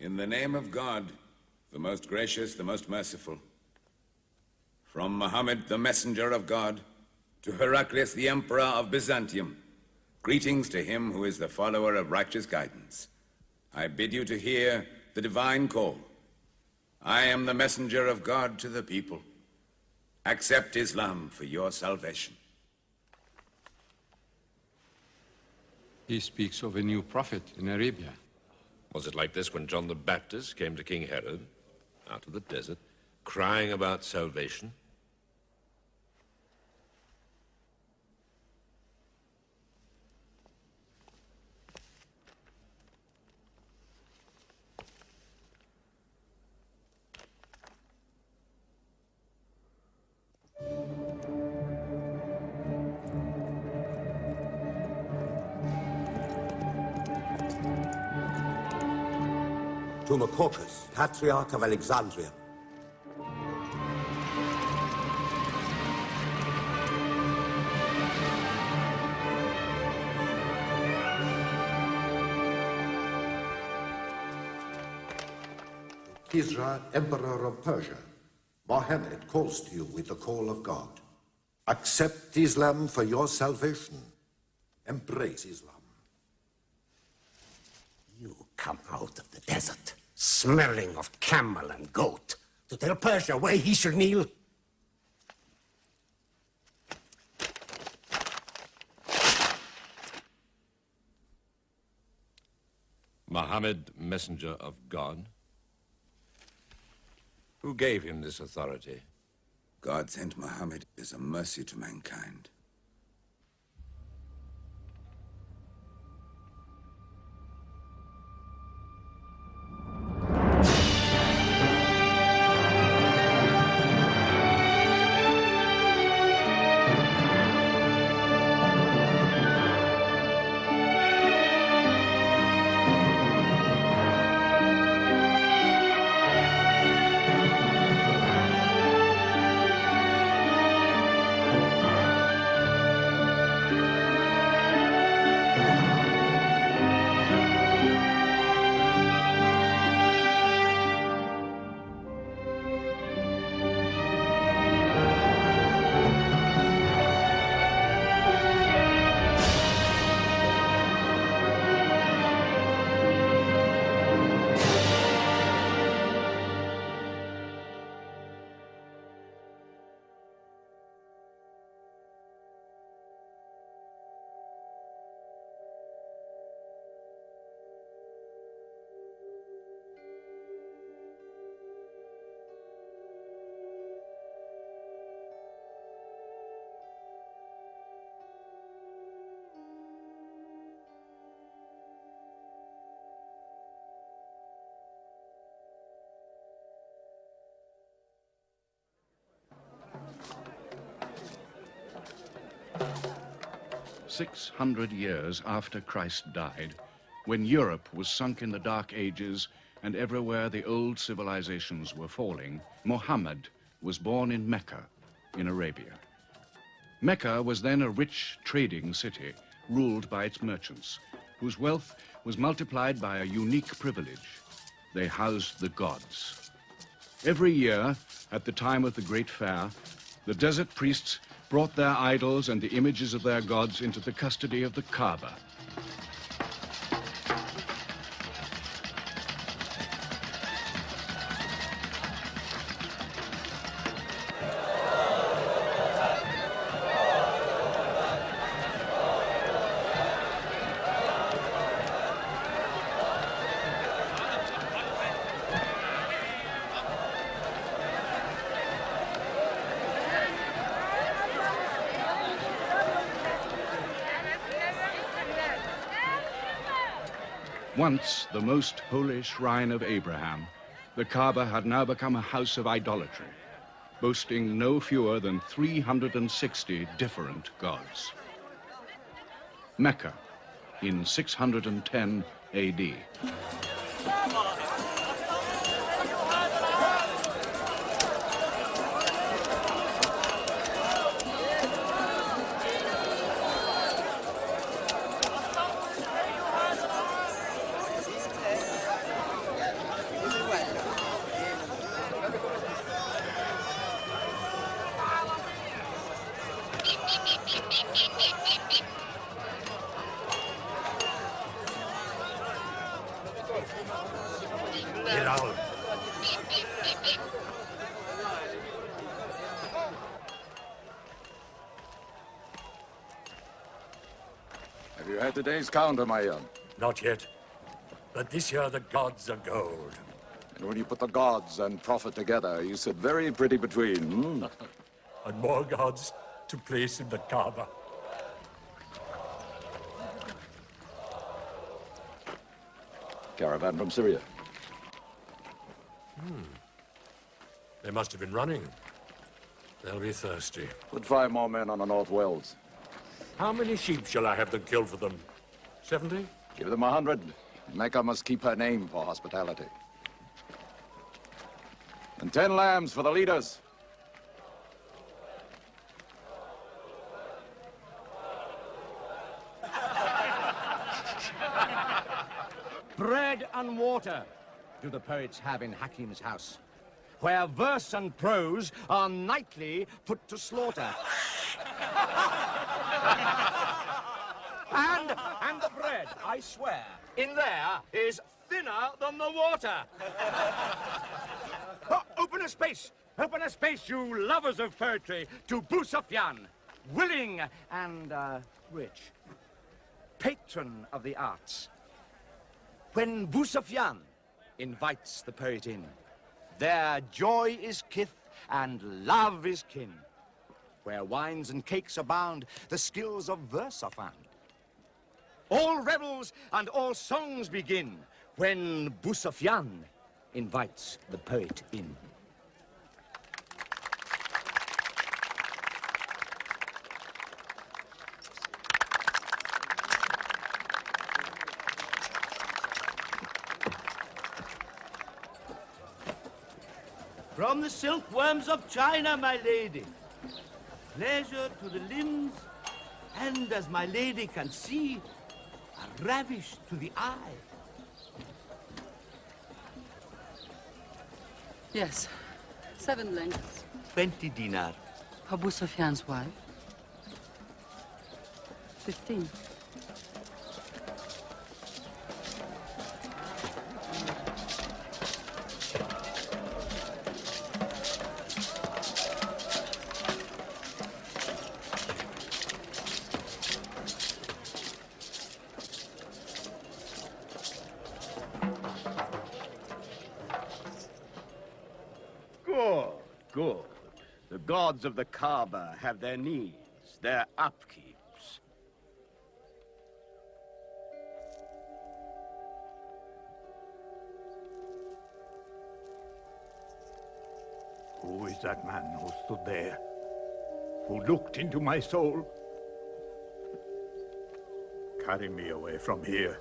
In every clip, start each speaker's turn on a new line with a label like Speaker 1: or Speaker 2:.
Speaker 1: In the name of God, the most gracious, the most merciful, from Muhammad, the messenger of God, to Heraclius, the emperor of Byzantium, greetings to him who is the follower of righteous guidance. I bid you to hear the divine call. I am the messenger of God to the people. Accept Islam for your salvation.
Speaker 2: He speaks of a new prophet in Arabia.
Speaker 3: Was it like this when John the Baptist came to King Herod, out of the desert, crying about salvation?
Speaker 4: To Macaucus, Patriarch of Alexandria. Kisra, Emperor of Persia, Mohammed calls to you with the call of God. Accept Islam for your salvation. Embrace Islam.
Speaker 5: You come out of the desert, smelling of camel and goat, to tell Persia where he should kneel?
Speaker 3: Muhammad, messenger of God? Who gave him this authority?
Speaker 1: God sent Muhammad as a mercy to mankind.
Speaker 6: "600 years after Christ died, when Europe was sunk in the Dark Ages and everywhere the old civilizations were falling, Muhammad was born in Mecca, in Arabia. Mecca was then a rich trading city ruled by its merchants, whose wealth was multiplied by a unique privilege. They housed the gods. Every year, at the time of the Great Fair, the desert priests brought their idols and the images of their gods into the custody of the Kaaba. Once the most holy shrine of Abraham, the Kaaba had now become a house of idolatry, boasting no fewer than 360 different gods. Mecca, in 610 AD.
Speaker 5: Bilal.
Speaker 7: Have you had today's counter, my young?
Speaker 5: Not yet. But this year the gods are gold.
Speaker 7: And when you put the gods and prophet together, you sit very pretty between, hmm?
Speaker 5: And more gods to place in the Kaaba.
Speaker 7: Caravan from Syria.
Speaker 5: They must have been running. They'll be thirsty.
Speaker 7: Put 5 more men on the North Wells.
Speaker 5: How many sheep shall I have them kill for them? 70?
Speaker 7: Give them 100. Mecca must keep her name for hospitality. And 10 lambs for the leaders.
Speaker 8: Bread and water do the poets have in Hakim's house, where verse and prose are nightly put to slaughter. and the bread, I swear, in there is thinner than the water. Oh, open a space, you lovers of poetry, to Busufyan, willing and rich, patron of the arts. When Busufyan invites the poet in, there joy is kith and love is kin. Where wines and cakes abound, the skills of verse are found. All revels and all songs begin when Busufyan invites the poet in.
Speaker 9: From the silkworms of China, my lady. Pleasure to the limbs, and as my lady can see, a ravish to the eye.
Speaker 10: Yes, 7 lengths.
Speaker 9: 20 dinar.
Speaker 10: Abu Sufyan's wife. 15.
Speaker 8: Good. The gods of the Kaaba have their needs, their upkeeps.
Speaker 11: Who is that man who stood there? Who looked into my soul? Carry me away from here.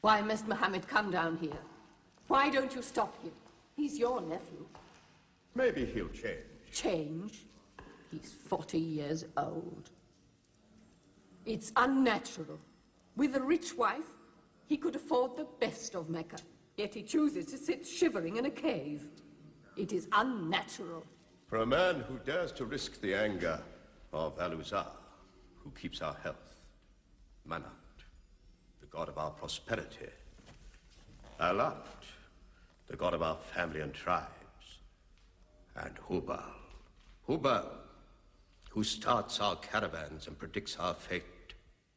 Speaker 12: Why must Mohammed come down here? Why don't you stop him? He's your nephew.
Speaker 11: Maybe he'll change.
Speaker 12: Change? He's 40 years old. It's unnatural. With a rich wife, he could afford the best of Mecca. Yet he chooses to sit shivering in a cave. It is unnatural.
Speaker 13: For a man who dares to risk the anger of Al-Uzza, who keeps our health, Manat, the god of our prosperity, Alat, the god of our family and tribes, and Hubal, who starts our caravans and predicts our fate.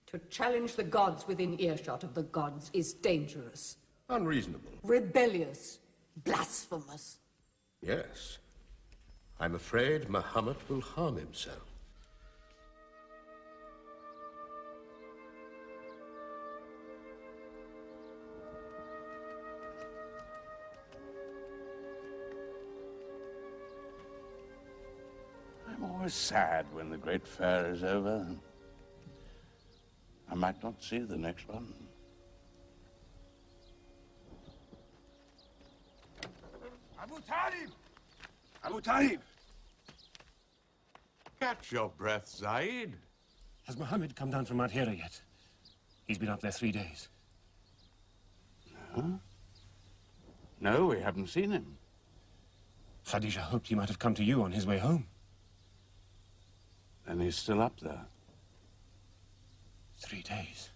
Speaker 12: To challenge the gods within earshot of the gods is dangerous.
Speaker 13: Unreasonable.
Speaker 12: Rebellious. Blasphemous.
Speaker 13: Yes. I'm afraid Muhammad will harm himself.
Speaker 14: I'm always sad when the great fair is over. I might not see the next one.
Speaker 11: Abu Talib! Abu Talib!
Speaker 14: Catch your breath, Zaid.
Speaker 5: Has Mohammed come down from Mount Hira yet? He's been up there 3 days.
Speaker 14: No? No, we haven't seen him.
Speaker 5: Khadija hoped he might have come to you on his way home.
Speaker 14: Then he's still up there.
Speaker 5: 3 days.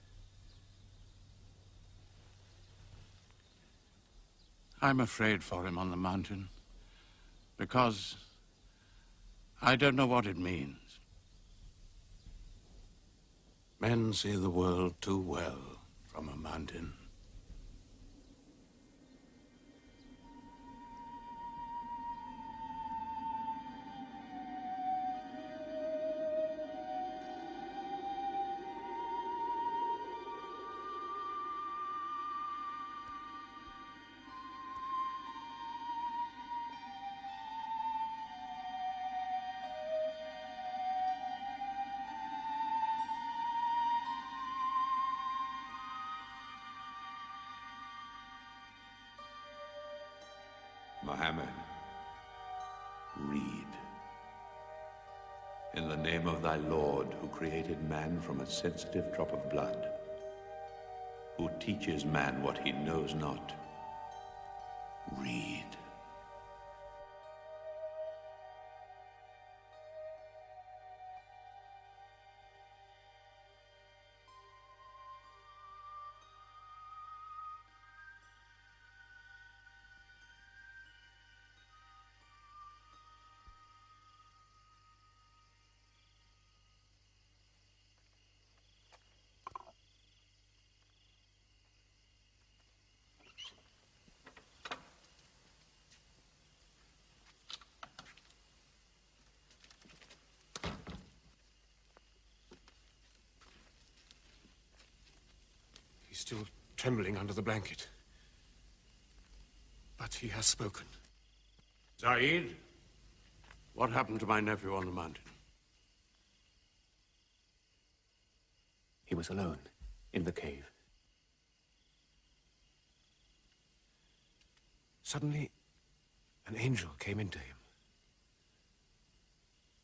Speaker 14: I'm afraid for him on the mountain, because I don't know what it means. Men see the world too well from a mountain.
Speaker 15: Mohammed, read. In the name of thy Lord, who created man from a sensitive drop of blood, who teaches man what he knows not, read.
Speaker 5: He's still trembling under the blanket. But he has spoken.
Speaker 14: Zaid, what happened to my nephew on the mountain?
Speaker 5: He was alone in the cave. Suddenly, an angel came into him.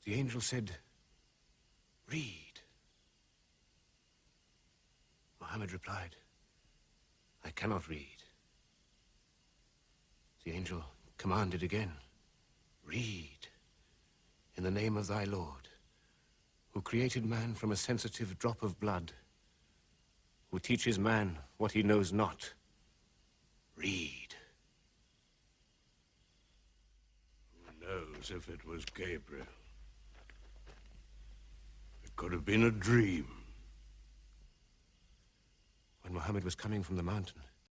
Speaker 5: The angel said, "Read." Muhammad replied, "I cannot read." The angel commanded again, "Read, in the name of thy Lord, who created man from a sensitive drop of blood, who teaches man what he knows not. Read."
Speaker 14: Who knows if it was Gabriel? It could have been a dream.
Speaker 5: When Muhammad was coming from the mountain,